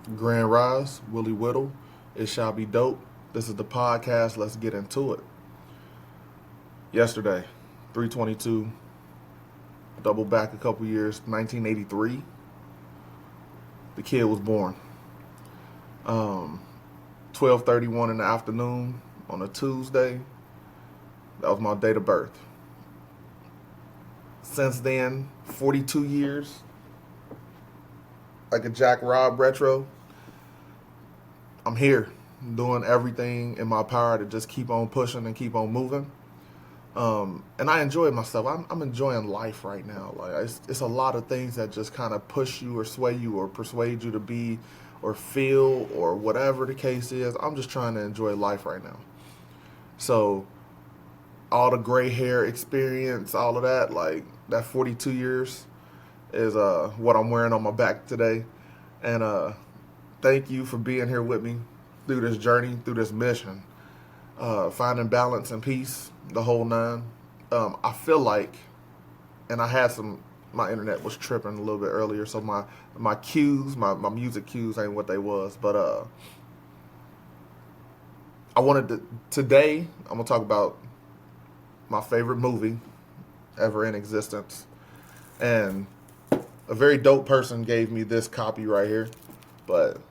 Grand Rise, Willie Whittle. It shall be dope. This is the podcast. Let's get into it. Yesterday, 322, double back a couple years, 1983. The kid was born. 12:31 in the afternoon on a Tuesday. That was my date of birth. Since then, 42 years, like a Jack Robb retro, I'm here doing everything in my power to just keep on pushing and keep on moving. And I enjoy myself. I'm enjoying life right now. Like it's a lot of things that just kind of push you or sway you or persuade you to be or feel or whatever the case is. I'm just trying to enjoy life right now. So all the gray hair experience, all of that, like that 42 years is what I'm wearing on my back today. And thank you for being here with me through this journey, through this mission, finding balance and peace, the whole nine. I feel like, and I had my internet was tripping a little bit earlier, so my cues, my music cues ain't what they was. But today, I'm going to talk about my favorite movie ever in existence. And a very dope person gave me this copy right here. But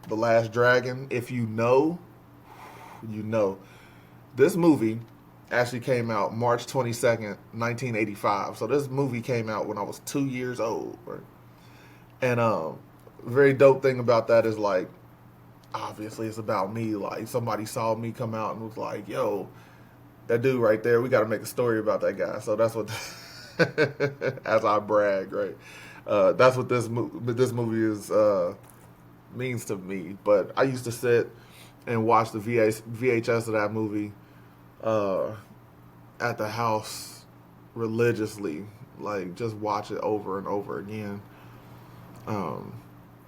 The Last Dragon, if you know, you know. This movie actually came out March 22nd, 1985. So this movie came out when I was 2 years old. Right? And very dope thing about that is like, obviously it's about me. Like somebody saw me come out and was like, yo, that dude right there, we got to make a story about that guy. So that's what, as I brag, right? That's what this movie is means to me. But I used to sit and watch the VHS of that movie at the house religiously, like just watch it over and over again.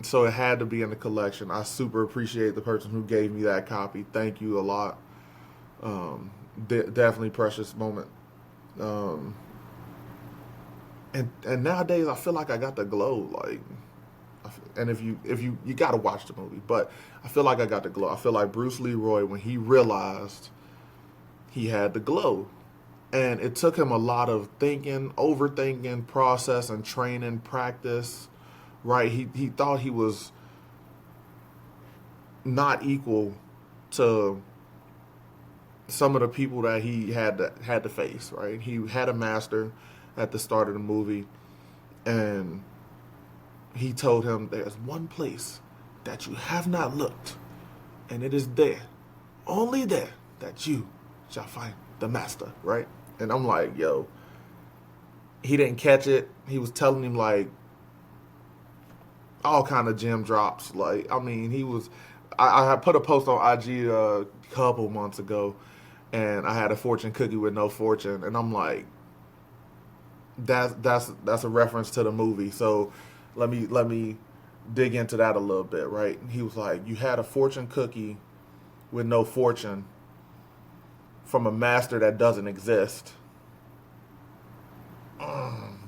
So it had to be in the collection. I super appreciate the person who gave me that copy. Thank you a lot. Definitely precious moment. Um, and nowadays I feel like I got the glow. Like, and if you got to watch the movie, but I feel like I got the glow. I feel like Bruce LeRoy when he realized he had the glow, and it took him a lot of thinking, overthinking, process, and training, practice. Right? He thought he was not equal to some of the people that he had to face. Right? He had a master at the start of the movie, and he told him there's one place that you have not looked, and it is there, only there, that you shall find the master, right? And I'm like, yo, he didn't catch it. He was telling him like all kind of gem drops. Like, I mean, I put a post on IG a couple months ago, and I had a fortune cookie with no fortune, and I'm like, that's a reference to the movie. So let me dig into that a little bit, right? He was like, you had a fortune cookie with no fortune from a master that doesn't exist.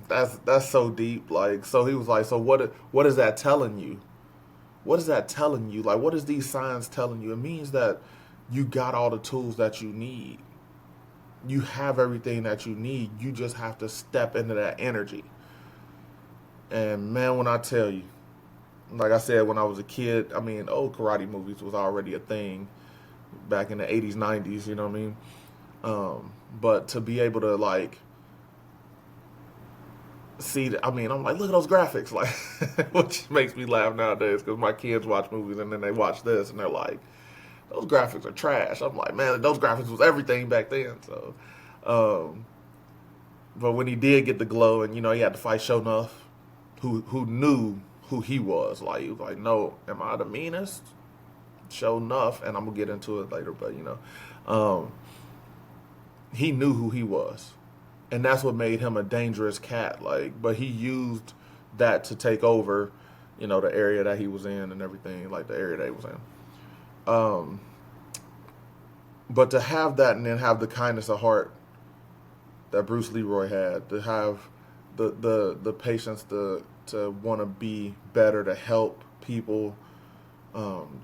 That's so deep. Like, so he was like, so what is that telling you? What is that telling you? Like, what is these signs telling you? It means that you got all the tools that you need. You have everything that you need. You just have to step into that energy. And man, when I tell you, like I said, when I was a kid, I mean, old karate movies was already a thing back in the 80s, 90s, you know what I mean? But to be able to like see, I mean, I'm like, look at those graphics, like, which makes me laugh nowadays because my kids watch movies and then they watch this and they're like, those graphics are trash. I'm like, man, those graphics was everything back then. So, um, but when he did get the glow and, you know, he had to fight Shonuff, who knew who he was. Like, he was like, no, am I the meanest? Shonuff, and I'm going to get into it later, but, you know, um, he knew who he was. And that's what made him a dangerous cat. Like, but he used that to take over, you know, the area that he was in and everything, like the area that he was in. Um, but to have that and then have the kindness of heart that Bruce LeRoy had, to have the patience to want to be better, to help people.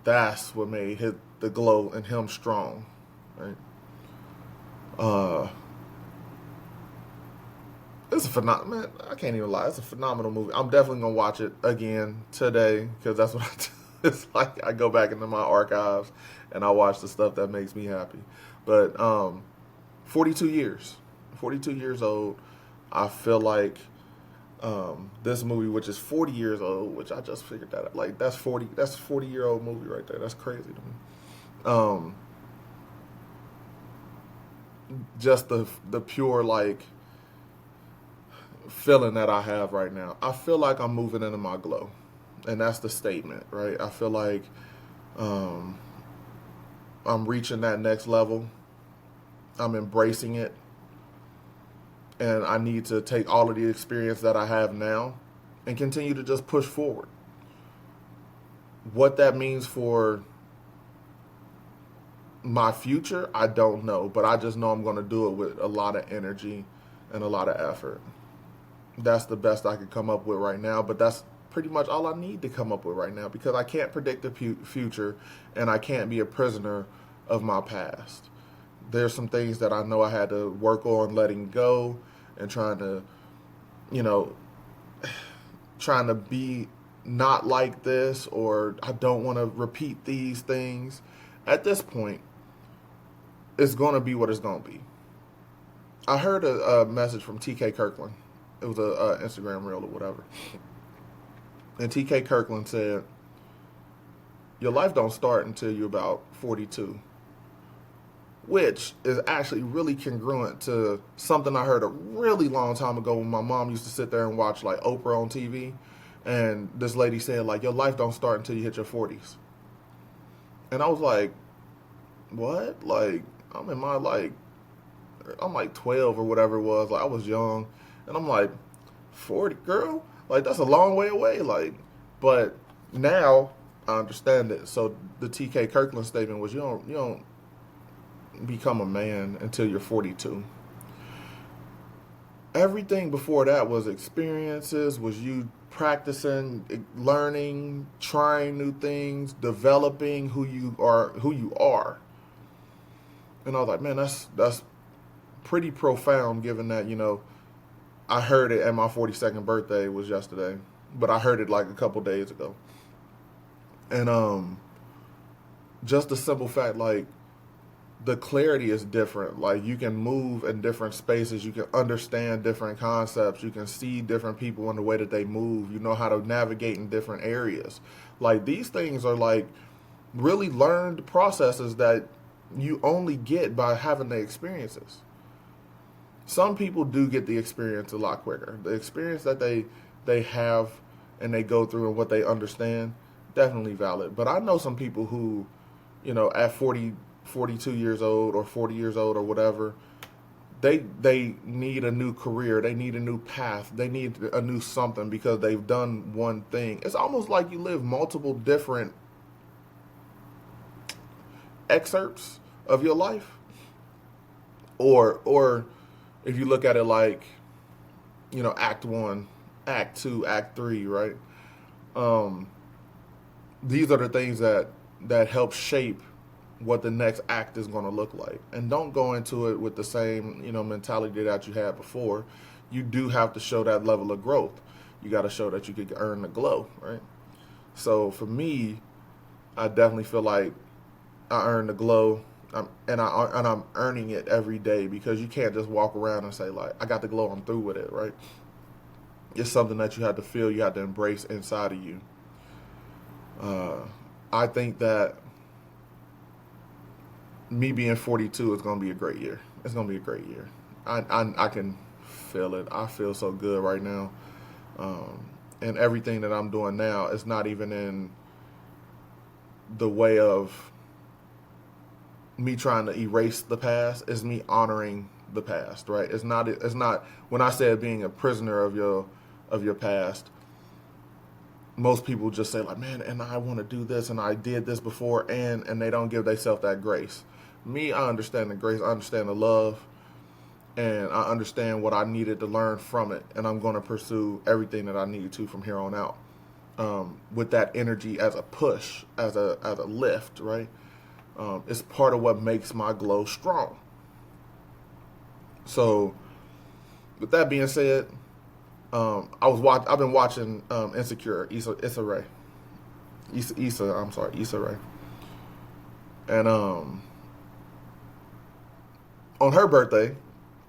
That's what made the glow in him strong, right? It's a phenomenal. Man, I can't even lie. It's a phenomenal movie. I'm definitely gonna watch it again today because that's what I do. It's like I go back into my archives and I watch the stuff that makes me happy. But 42 years, 42 years old. I feel like this movie, which is 40 years old, which I just figured that out. Like that's 40-year-old movie right there. That's crazy to me. Just the pure like feeling that I have right now. I feel like I'm moving into my glow, and that's the statement, right? I feel like um, I'm reaching that next level. I'm embracing it, and I need to take all of the experience that I have now and continue to just push forward. What that means for my future, I don't know, but I just know I'm going to do it with a lot of energy and a lot of effort. That's the best I could come up with right now, but that's pretty much all I need to come up with right now because I can't predict the future and I can't be a prisoner of my past. There's some things that I know I had to work on letting go and trying to, you know, trying to be not like this, or I don't want to repeat these things. At this point, it's going to be what it's going to be. I heard a message from TK Kirkland. It was a Instagram reel or whatever. And TK Kirkland said, your life don't start until you're about 42. Which is actually really congruent to something I heard a really long time ago when my mom used to sit there and watch like Oprah on TV. And this lady said like, your life don't start until you hit your 40s. And I was like, what? Like, I'm in my I'm like 12 or whatever it was. Like I was young. And I'm like, 40, girl? Like that's a long way away. Like, but now I understand it. So the TK Kirkland statement was you don't become a man until you're 42. Everything before that was experiences, was you practicing, learning, trying new things, developing who you are. And I was like, man, that's pretty profound given that, I heard it at my 42nd birthday was yesterday, but I heard it like a couple days ago. And just the simple fact, like, the clarity is different. Like, you can move in different spaces. You can understand different concepts. You can see different people in the way that they move. You know how to navigate in different areas. Like, these things are, like, really learned processes that you only get by having the experiences. Some people do get the experience a lot quicker. The experience that they have and they go through and what they understand, definitely valid. But I know some people who, at 42 years old or 40 years old or whatever, they need a new career. They need a new path. They need a new something because they've done one thing. It's almost like you live multiple different excerpts of your life. Or if you look at it like, act 1, act 2, act 3, right? These are the things that help shape what the next act is going to look like. And don't go into it with the same, mentality that you had before. You do have to show that level of growth. You got to show that you could earn the glow, right? So for me, I definitely feel like I earned the glow, and I'm earning it every day because you can't just walk around and say like, I got the glow, I'm through with it, right? It's something that you have to feel, you have to embrace inside of you. I think that me being 42 is going to be a great year. It's going to be a great year. I can feel it. I feel so good right now. And everything that I'm doing now is not even in the way of me trying to erase the past. It's me honoring the past, right? It's not when I said being a prisoner of your past, most people just say like, man, and I want to do this and I did this before, and they don't give themselves that grace. Me, I understand the grace, I understand the love, and I understand what I needed to learn from it, and I'm going to pursue everything that I need to from here on out. with that energy as a push, as a lift, right? It's part of what makes my glow strong. So, with that being said, I've been watching Insecure, Issa Rae, Issa Rae, and on her birthday,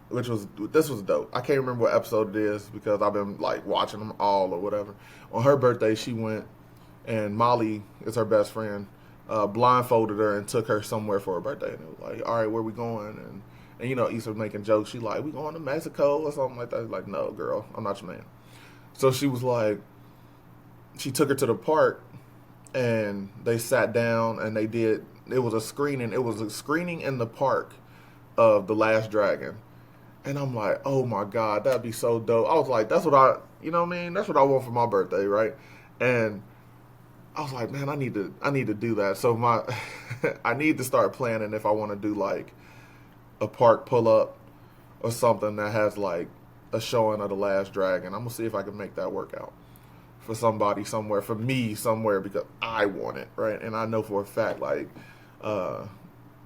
this was dope. I can't remember what episode it is because I've been like watching them all or whatever. On her birthday, she went, and Molly is her best friend, blindfolded her and took her somewhere for her birthday. And it was like, all right, where we going? And you know, Issa was making jokes. She like, we going to Mexico or something like that. Like, no, girl, I'm not your man. So she was like, she took her to the park, and they sat down and it was a screening. It was a screening in the park of The Last Dragon. And I'm like, oh my God, that'd be so dope. I was like, you know what I mean? That's what I want for my birthday, right? And I was like, man, I need to do that. So I need to start planning if I want to do like a park pull up or something that has like a showing of The Last Dragon. I'm gonna see if I can make that work out for somebody somewhere, for me somewhere, because I want it, right? And I know for a fact, like,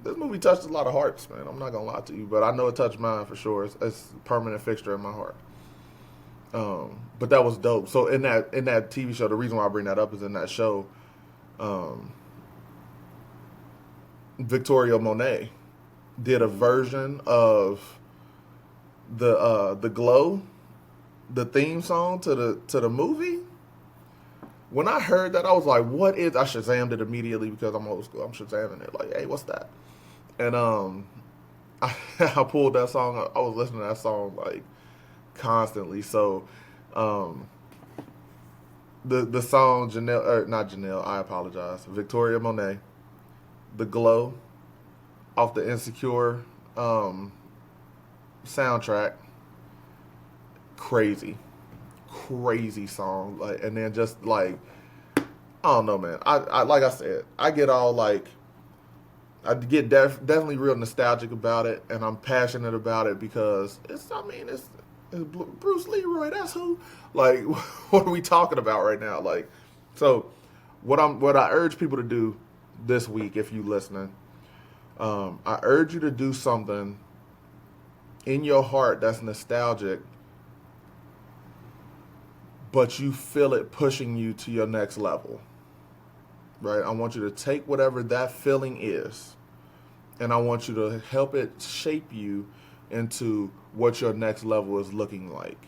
this movie touched a lot of hearts, man. I'm not gonna lie to you, but I know it touched mine for sure. It's a permanent fixture in my heart. But that was dope. So in that TV show, the reason why I bring that up is in that show, Victoria Monet did a version of the Glow, the theme song to the movie. When I heard that, I was like, what is... I Shazammed it immediately because I'm old school. I'm Shazamming it. Like, hey, what's that? And I pulled that song up. I was listening to that song, like, constantly. So, the song, not Janelle, I apologize. Victoria Monet, The Glow, off the Insecure soundtrack. Crazy song. Like, and then just like, I don't know, man. I like I said, I get all like, I get definitely real nostalgic about it, and I'm passionate about it because it's Bruce LeRoy. That's who. Like, what are we talking about right now? Like, so what I urge people to do this week, if you listening, I urge you to do something in your heart that's nostalgic, but you feel it pushing you to your next level, right? I want you to take whatever that feeling is, and I want you to help it shape you into what your next level is looking like.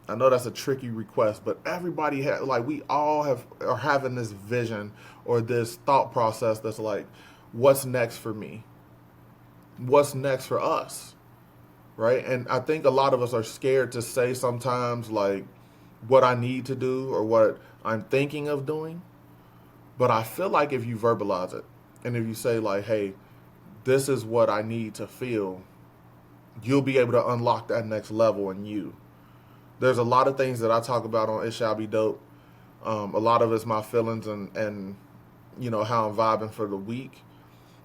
I know that's a tricky request, but everybody we all are having this vision or this thought process that's like, what's next for me? What's next for us? Right? And I think a lot of us are scared to say sometimes, like, what I need to do or what I'm thinking of doing. But I feel like if you verbalize it and if you say, like, hey, this is what I need to feel, you'll be able to unlock that next level in you. There's a lot of things that I talk about on It Shall Be Dope. A lot of it's my feelings and you know, how I'm vibing for the week.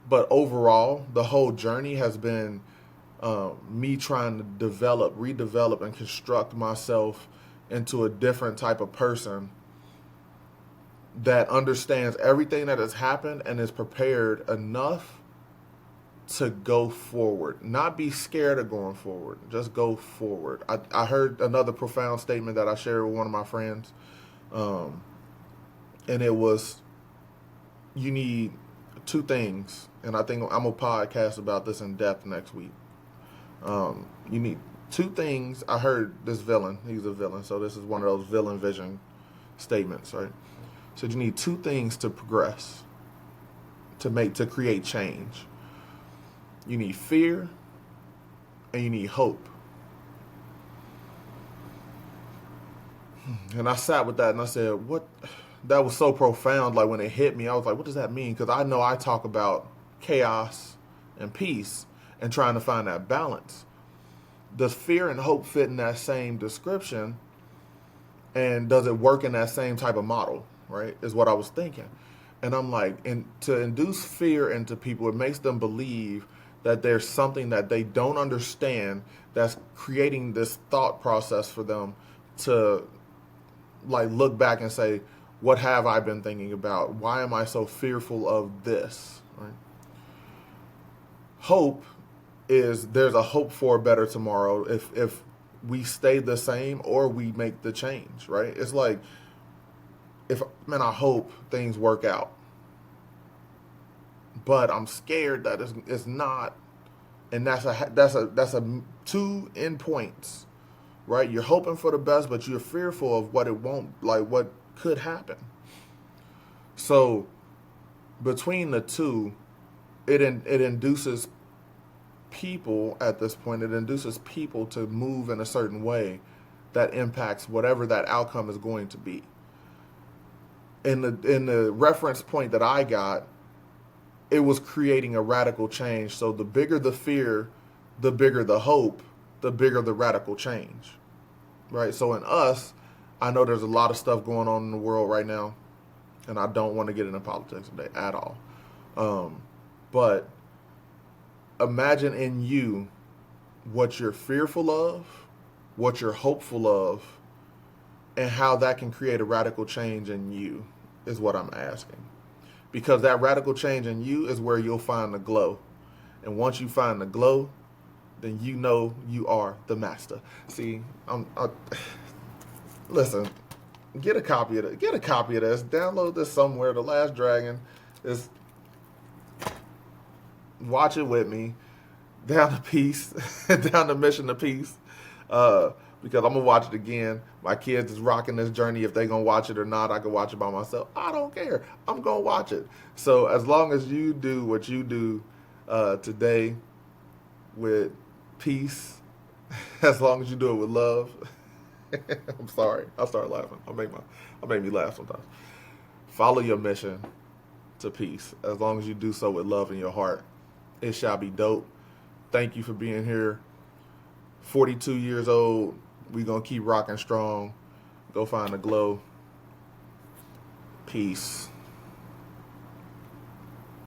But overall, the whole journey has been me trying to redevelop, and construct myself into a different type of person that understands everything that has happened and is prepared enough to go forward. Not be scared of going forward. Just go forward. I heard another profound statement that I shared with one of my friends. And it was, you need two things. And I think I'm going to podcast about this in depth next week. You need two things. I heard this villain. He's a villain. So this is one of those villain vision statements, right? So you need two things to progress, to create change. You need fear and you need hope. And I sat with that and I said, what? That was so profound. Like, when it hit me, I was like, what does that mean? Because I know I talk about chaos and peace and trying to find that balance. Does fear and hope fit in that same description? And does it work in that same type of model, right? Is what I was thinking. And I'm like, and to induce fear into people, it makes them believe that there's something that they don't understand that's creating this thought process for them to like look back and say, what have I been thinking about? Why am I so fearful of this? Right? Hope is there's a hope for a better tomorrow if we stay the same or we make the change, right? It's like, if man, I hope things work out, but I'm scared that it's not, and that's a two endpoints, right? You're hoping for the best, but you're fearful of what it won't, like what could happen. So between the two, it induces people at this point. It induces people to move in a certain way that impacts whatever that outcome is going to be. In the reference point that I got, it was creating a radical change. So the bigger the fear, the bigger the hope, the bigger the radical change. Right? So in us, I know there's a lot of stuff going on in the world right now, and I don't want to get into politics today at all. But imagine in you what you're fearful of, what you're hopeful of, and how that can create a radical change in you is what I'm asking. Because that radical change in you is where you'll find the glow. And once you find the glow, then you know you are the master. See, listen, get a copy of it. Get a copy of this. Download this somewhere. The Last Dragon is. Watch it with me. Down to peace. Down to Mission to Peace. Because I'm gonna watch it again. My kids is rocking this journey. If they gonna watch it or not, I can watch it by myself. I don't care. I'm gonna watch it. So as long as you do what you do today with peace, as long as you do it with love. I'm sorry. I'll start laughing. I'll make me laugh sometimes. Follow your mission to peace. As long as you do so with love in your heart, it shall be dope. Thank you for being here. 42 years old. We gonna keep rocking strong. Go find the glow. Peace.